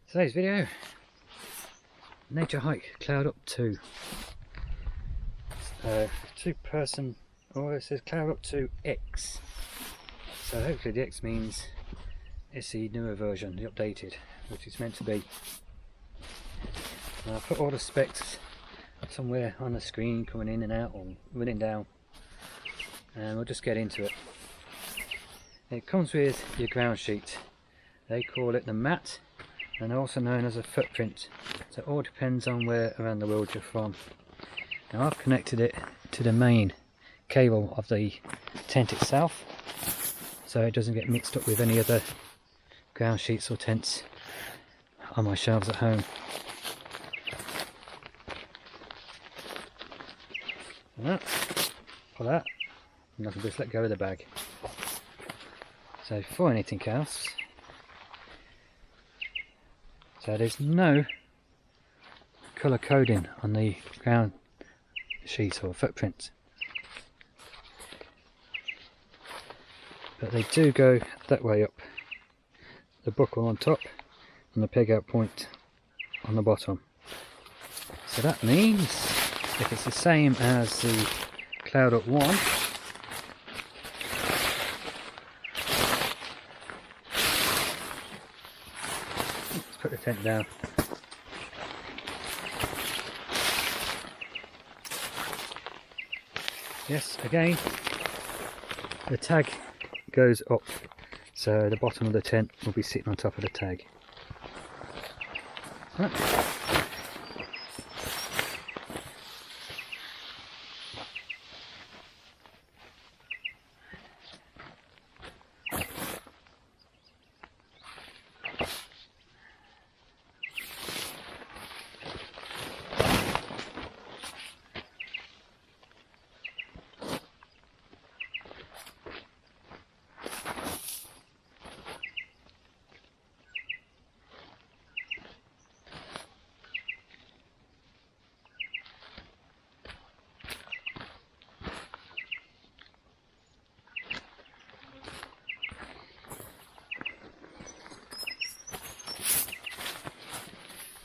Today's video, Naturehike Cloud Up Two. Two-person, or it says Cloud Up Two X. So hopefully the X means it's the newer version, the updated, which it's meant to be. And I'll put all the specs somewhere on the screen, coming in and out or running down, and we'll just get into it. It comes with your ground sheet. They call it the mat, and also known as a footprint. So it all depends on where around the world you're from. Now I've connected it to the main cable of the tent itself, so it doesn't get mixed up with any other ground sheets or tents on my shelves at home. That, pull that, and I can just let go of the bag. So for anything else, so there's no colour coding on the ground sheet or footprint, but they do go that way up. The buckle on top and the peg out point on the bottom. So that means if it's the same as the Cloud Up One, let's put the tent down. Yes, again, the tag goes up, so the bottom of the tent will be sitting on top of the tag. Right.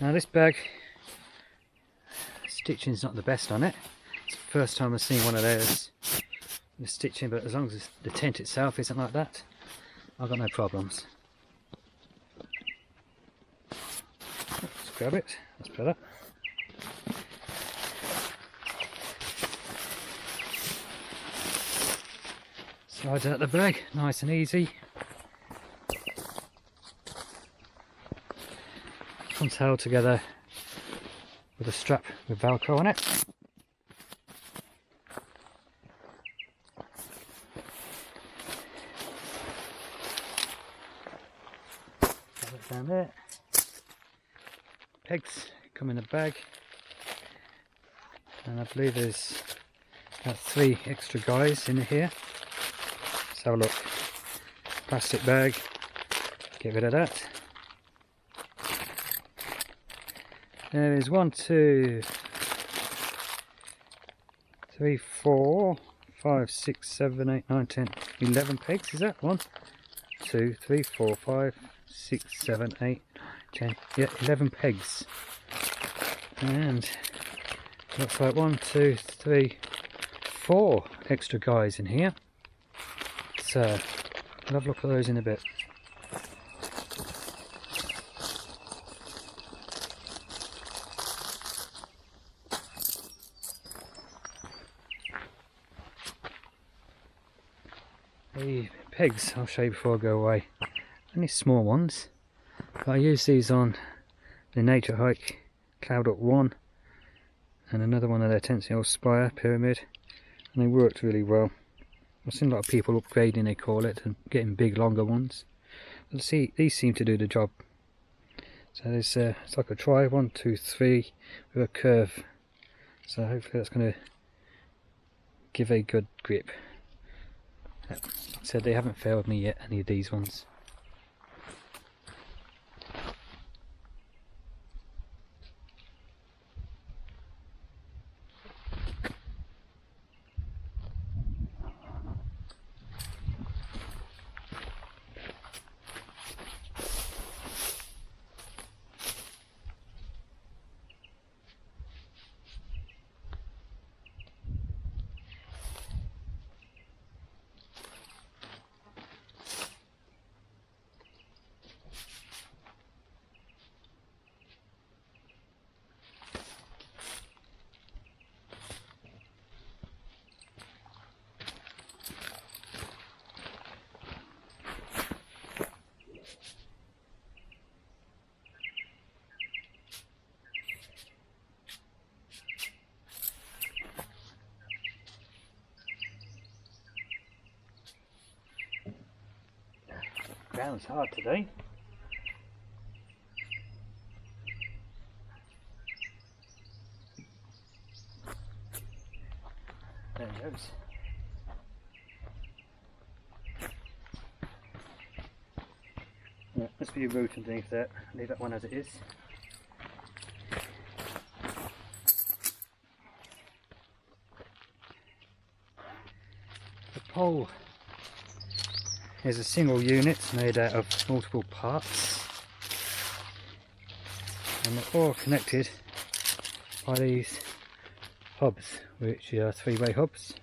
Now this bag, stitching's not the best on it. It's the first time I've seen one of those with stitching, but as long as the tent itself isn't like that, I've got no problems. Let's grab it, that's better. Slides out the bag, nice and easy. Comes held together with a strap with Velcro on it. Have it down there. Pegs come in the bag, and I believe there's about 3 extra guys in here. Let's have a look. Plastic bag, get rid of that. There is 1, 2, 3, 4, 5, 6, 7, 8, 9, 10, 11 pegs. Is that 1, 2, 3, 4, 5, 6, 7, 8, 10. Yeah, 11 pegs. And looks like 1, 2, 3, 4 extra guys in here. So I'll have a look at those in a bit. The pegs I'll show you before I go away. Only small ones, but I use these on the Naturehike Cloud Up One and another one of their tents, the old Spire Pyramid, and they worked really well. I've seen a lot of people upgrading, they call it, and getting big longer ones. But see, these seem to do the job. So there's it's like a try 1, 2, 3 with a curve. So hopefully that's going to give a good grip. So they haven't failed me yet, any of these ones. ground's hard today. There it goes. Yeah, must be a root underneath there. Leave that one as it is. The pole is a single unit made out of multiple parts, and they're all connected by these hubs, which are three-way hubs.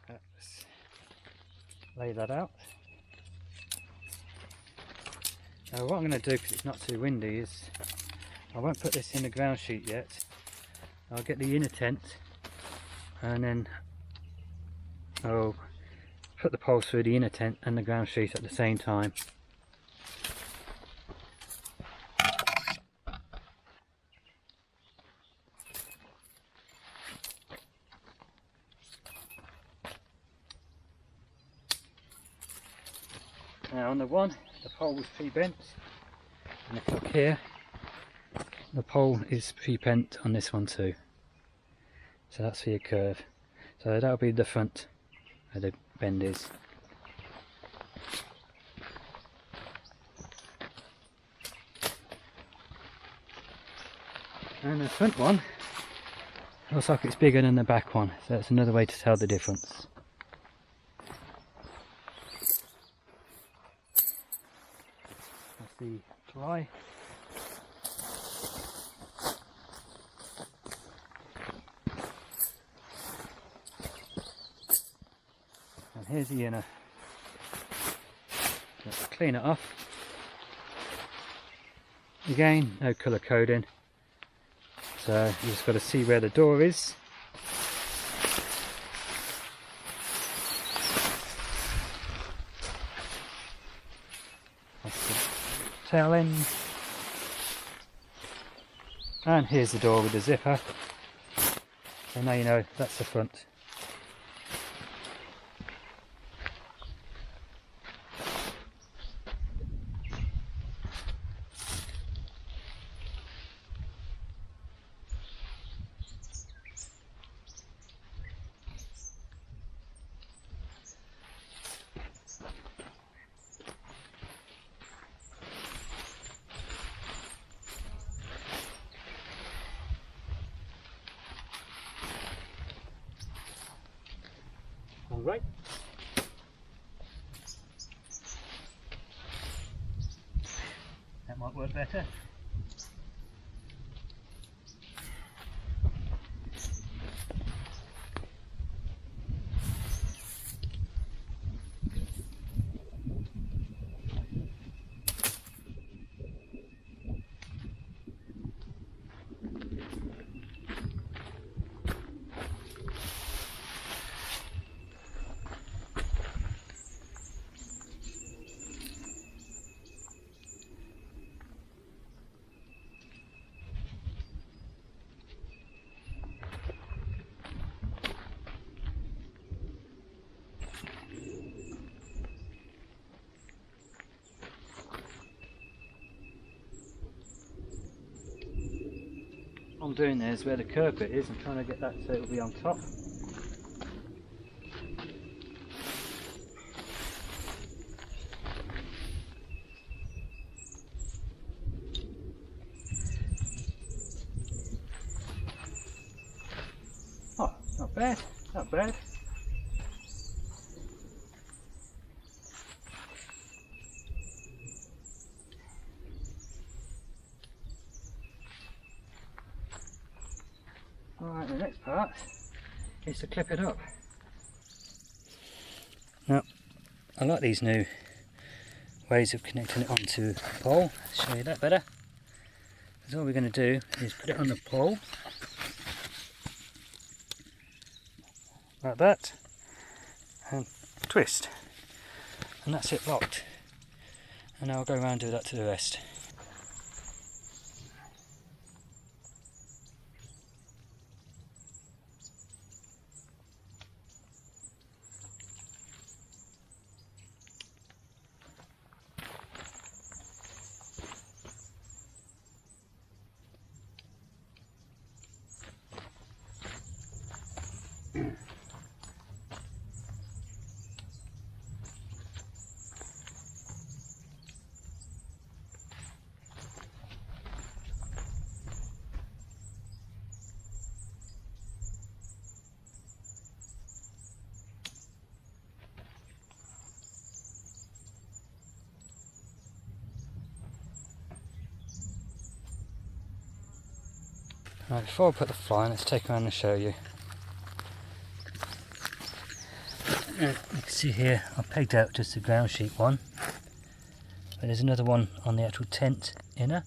Let's lay that out. Now what I'm going to do, because it's not too windy, is I won't put this in the ground sheet yet. I'll get the inner tent and then I'll put the poles through the inner tent and the ground sheet at the same time. Now on the one, the pole was pre-bent, and if you look here, the pole is pre-bent on this one too. So that's for your curve. So that'll be the front where the bend is. And the front one looks like it's bigger than the back one, so that's another way to tell the difference. That's the fly. And here's the inner. Let's clean it off. Again, no colour coding, so you just got to see where the door is. That's the tail end. And here's the door with the zipper. So now you know that's the front. Alright. That might work better. What I'm doing there is where the curb bit is, I'm trying to get that so it'll be on top. Oh, not bad, not bad. Alright, the next part is to clip it up. Now, I like these new ways of connecting it onto the pole. I'll show you that better. Because all we're going to do is put it on the pole, like that, and twist. And that's it, locked. And I'll go around and do that to the rest. Right, before I put the fly on, let's take around and show you. You can see here I've pegged out just the ground sheet one, but there's another one on the actual tent inner,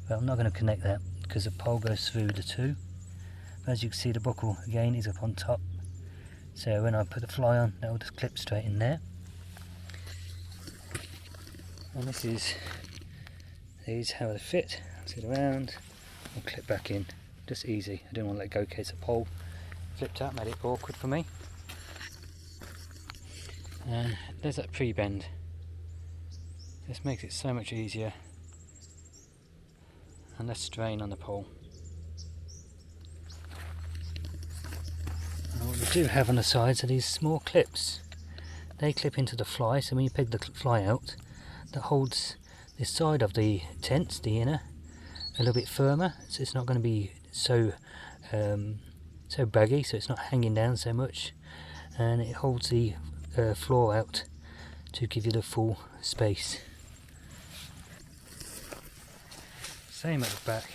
but I'm not going to connect that because the pole goes through the two. But as you can see, the buckle again is up on top, so when I put the fly on, that will just clip straight in there. And these how they fit. Sit around and clip back in, just easy. I didn't want to let go in case the pole flipped out, made it awkward for me. There's that pre-bend. This makes it so much easier and less strain on the pole. And what we do have on the sides are these small clips. They clip into the fly, so when you peg the fly out, that holds this side of the tent, the inner, a little bit firmer, so it's not going to be so baggy, so it's not hanging down so much, and it holds the floor out to give you the full space. Same at the back,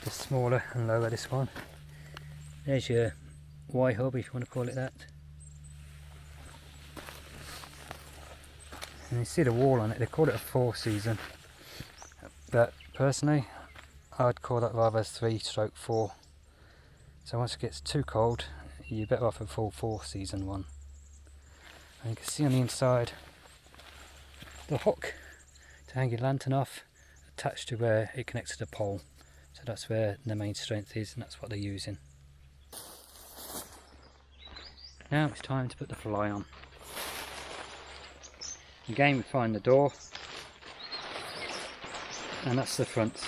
just smaller and lower this one. There's your Y hub, if you want to call it that. And you see the wall on it, they call it a 4-season, but personally I'd call that rather 3/4. So once it gets too cold, you're better off a full 4-season one. And you can see on the inside the hook to hang your lantern off, attached to where it connects to the pole. So that's where the main strength is, and that's what they're using. Now it's time to put the fly on. Again, we find the door, and that's the front.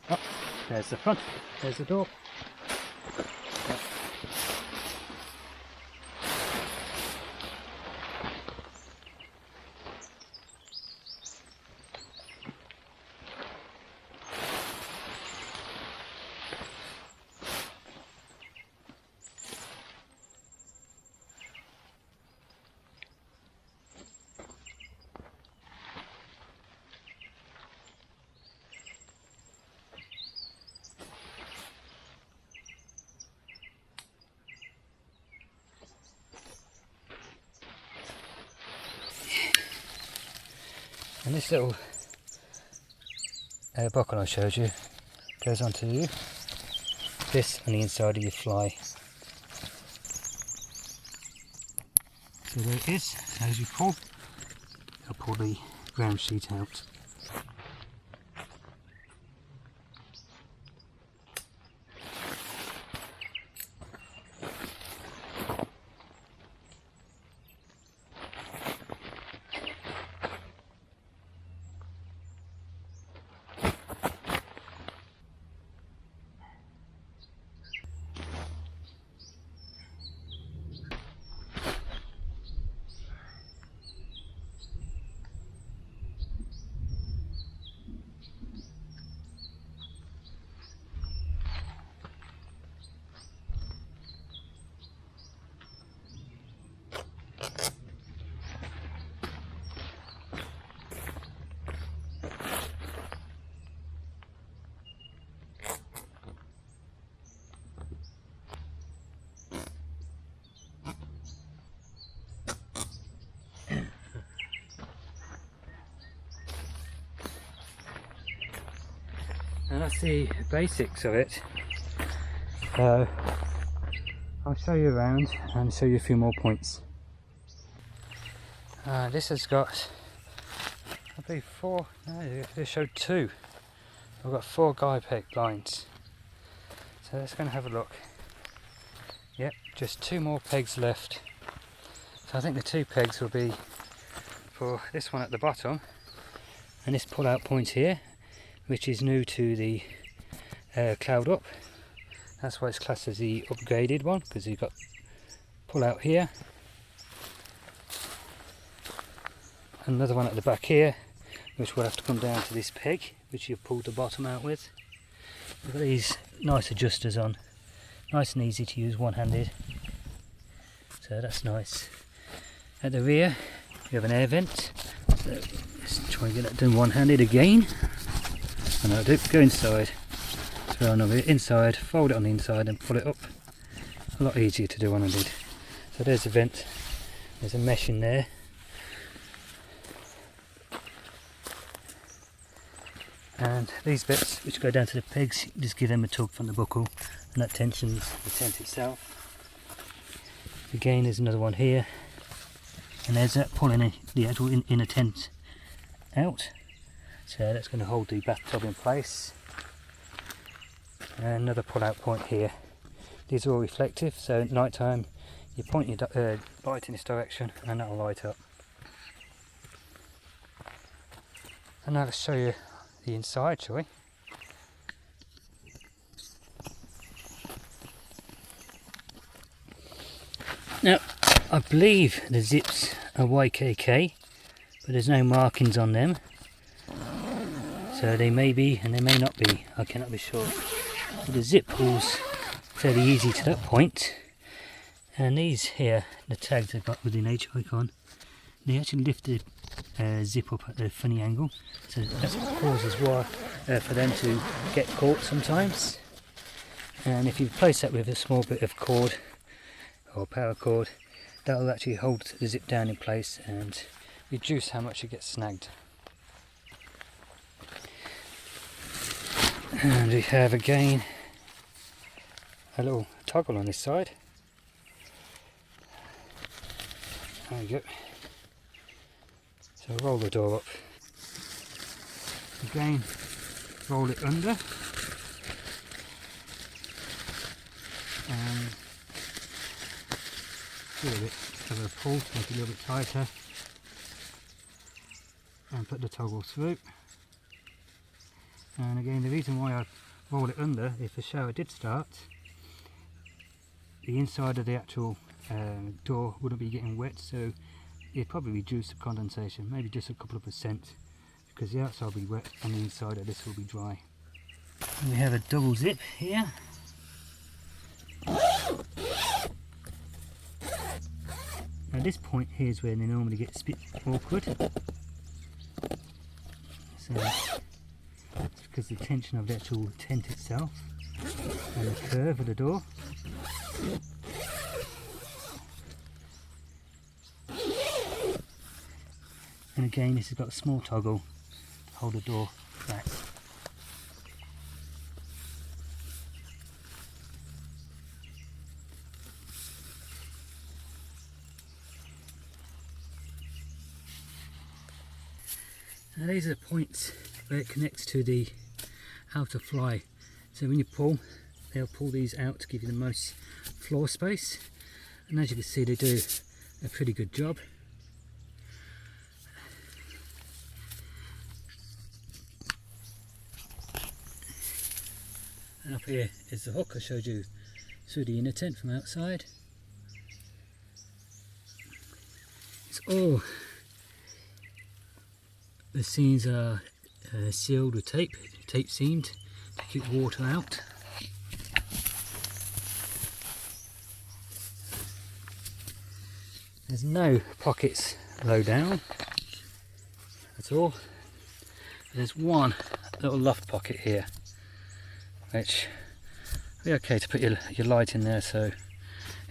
Oh, there's the front, there's the door. And this little buckle I showed you goes onto this on the inside of your fly. So there it is. As you pull, I'll pull the ground sheet out. And that's the basics of it. So I'll show you around and show you a few more points. This has got, I believe 4, no, they showed 2. I've got 4 guy peg lines. So let's go and have a look. Yep, just 2 more pegs left. So I think the 2 pegs will be for this one at the bottom and this pull out point here, which is new to the Cloud Up. That's why it's classed as the upgraded one, because you've got pull out here. Another one at the back here, which will have to come down to this peg, which you've pulled the bottom out with. We've got these nice adjusters on, nice and easy to use one-handed. so that's nice. At the rear we have an air vent, so let's try and get that done one-handed again. And I'll go inside, throw another inside, fold it on the inside and pull it up. A lot easier to do one-handed. So there's the vent, there's a mesh in there. And these bits which go down to the pegs, you just give them a tug from the buckle and that tensions the tent itself. Again, there's another one here, and there's that pulling the actual inner tent out, so that's going to hold the bathtub in place. And another pull out point here. These are all reflective, so at night time you point your light in this direction and that will light up. And now let's show you the inside, shall we? Now, I believe the zips are YKK, but there's no markings on them. So they may be and they may not be, I cannot be sure. But the zip pulls fairly easy to that point. And these here, the tags I've got with the Naturehike on, they actually lift the zip up at a funny angle. So that's what causes why for them to get caught sometimes. And if you replace that with a small bit of cord, or power cord, that will actually hold the zip down in place and reduce how much it gets snagged. And we have again a little toggle on this side. There we go. So roll the door up. Again, roll it under. And give it a bit of a pull to make it a little bit tighter, and put the toggle through. And again, the reason why I roll it under, if the shower did start, the inside of the actual door wouldn't be getting wet, so it'd probably reduce the condensation, maybe just a couple of percent, because the outside will be wet and the inside of this will be dry. And we have a double zip here. Now this point here is where they normally get a bit awkward. So it's because of the tension of the actual tent itself and the curve of the door. And again, this has got a small toggle to hold the door back. Now these are the points where it connects to the outer fly. So when you pull, they'll pull these out to give you the most floor space. And as you can see, they do a pretty good job. And up here is the hook I showed you through the inner tent from outside. It's all, the seams are sealed with tape seamed to keep water out. There's no pockets low down at all. There's one little loft pocket here, which will be okay to put your light in there so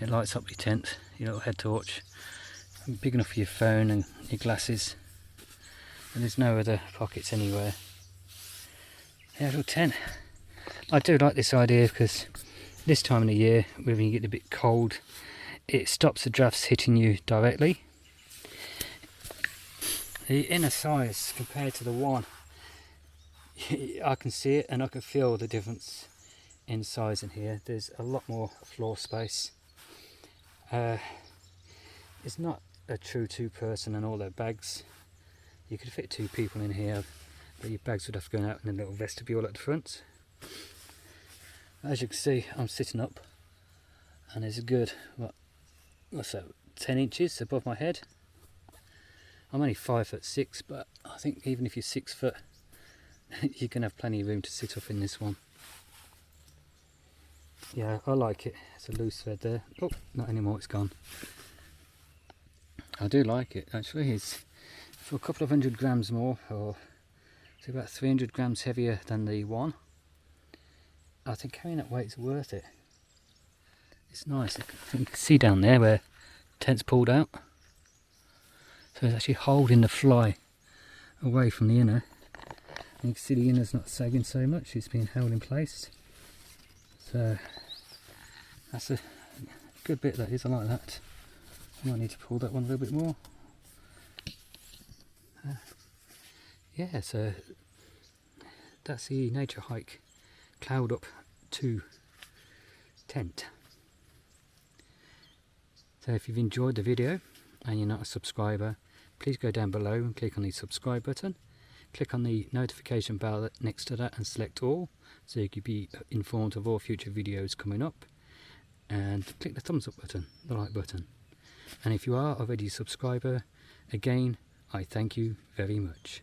it lights up your tent, your little head torch. Big enough for your phone and your glasses. And there's no other pockets anywhere. The actual tent, I do like this idea because this time of the year, when you get a bit cold, it stops the drafts hitting you directly. The inner size compared to the one, I can see it and I can feel the difference in size in here. There's a lot more floor space. It's not a true two-person and all their bags. You could fit two people in here, but your bags would have to go out in a little vestibule at the front. As you can see, I'm sitting up and there's a good, what's that, 10 inches above my head. I'm only 5'6", but I think even if you're 6 foot, you can have plenty of room to sit up in this one. Yeah, I like it. It's a loose thread there. Oh, not anymore, it's gone. I do like it actually. It's for a couple of 100 grams more, or it's about 300 grams heavier than the one. I think carrying that weight's worth it. It's nice. You can see down there where the tent's pulled out. So it's actually holding the fly away from the inner. And you can see the inner's not sagging so much, it's being held in place. So that's a good bit, that is. I like that. I might need to pull that one a little bit more. Yeah, so that's the Naturehike Cloud Up Two tent. So if you've enjoyed the video and you're not a subscriber, please go down below and click on the subscribe button. Click on the notification bell next to that and select all, so you can be informed of all future videos coming up. And click the thumbs up button, the like button. And if you are already a subscriber, again, I thank you very much.